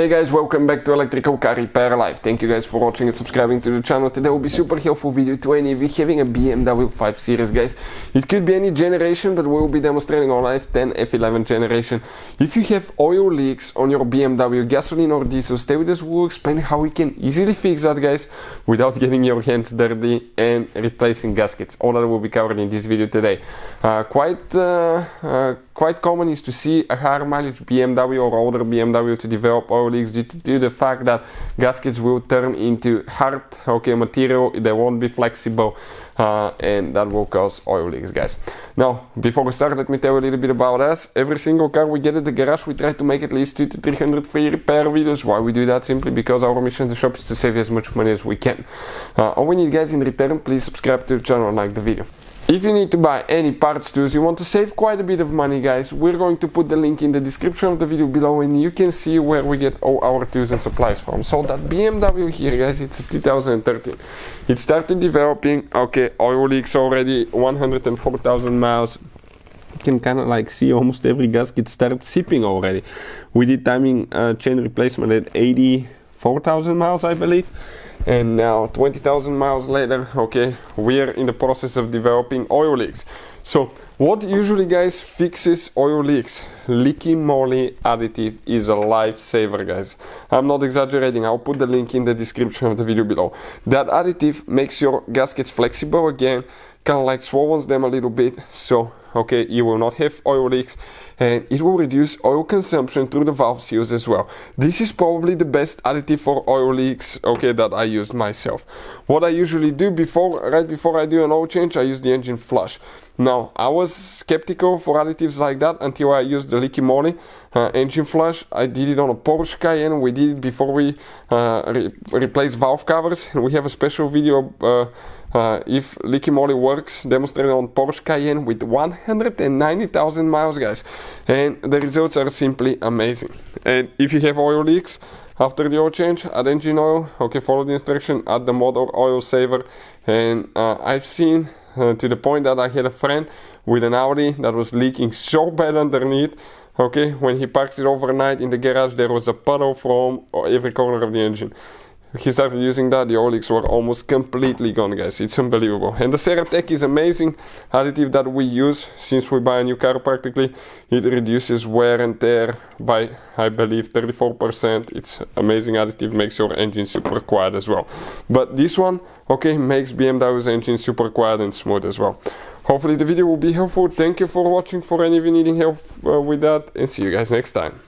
Hey guys, welcome back to Electrical Car Repair Live. Thank you guys for watching and subscribing to the channel. Today will be super helpful video to any of you having a BMW 5 Series, guys. It could be any generation, but we will be demonstrating on F10 F11 generation. If you have oil leaks on your BMW, gasoline or diesel, stay with us. We'll explain how we can easily fix that, guys, without getting your hands dirty and replacing gaskets. All that will be covered in this video today. Quite common is to see a higher mileage BMW or older BMW to develop oil leaks due to the fact that gaskets will turn into hard material. They won't be flexible, and that will cause oil leaks, guys. Now, before we start, let me tell you a little bit about us. Every single car we get at the garage, we try to make at least 200 to 300 free repair videos. Why we do that? Simply because our mission in the shop is to save you as much money as we can. All we need, guys, in return, please subscribe to the channel and like the video. If you need to buy any parts tools, you want to save quite a bit of money, guys, we're going to put the link in the description of the video below, and you can see where we get all our tools and supplies from. So that BMW here, guys, it's a 2013. It started developing, oil leaks already, 104,000 miles. You can kind of like see almost every gasket start sipping already. We did timing chain replacement at 84,000 miles, I believe. And now 20,000 miles later, we're in the process of developing oil leaks. So what usually, guys, fixes oil leaks? Liqui Moly additive is a lifesaver, guys. I'm not exaggerating. I'll put the link in the description of the video below. That additive makes your gaskets flexible again, kind of like swallows them a little bit, so you will not have oil leaks, and it will reduce oil consumption through the valve seals as well. This is probably the best additive for oil leaks, that I used myself. What I usually do right before I do an oil change, I use the engine flush. Now, I was skeptical for additives like that until I used the Liqui Moly engine flush. I did it on a Porsche Cayenne. We did it before we replaced valve covers, and we have a special video if Liqui Moly works, demonstrated on Porsche Cayenne with 190,000 miles, guys, and the results are simply amazing. And if you have oil leaks after the oil change, add engine oil, follow the instruction, add the motor oil saver. And I've seen to the point that I had a friend with an Audi that was leaking so bad underneath. When he parks it overnight in the garage, there was a puddle from every corner of the engine. He started using that, the oil leaks were almost completely gone, guys. It's unbelievable. And the Ceratec is amazing additive that we use since we buy a new car practically. It reduces wear and tear by, I believe, 34%. It's amazing additive, makes your engine super quiet as well. But this one, makes BMW's engine super quiet and smooth as well. Hopefully the video will be helpful. Thank you for watching. For any of you needing help with that, and see you guys next time.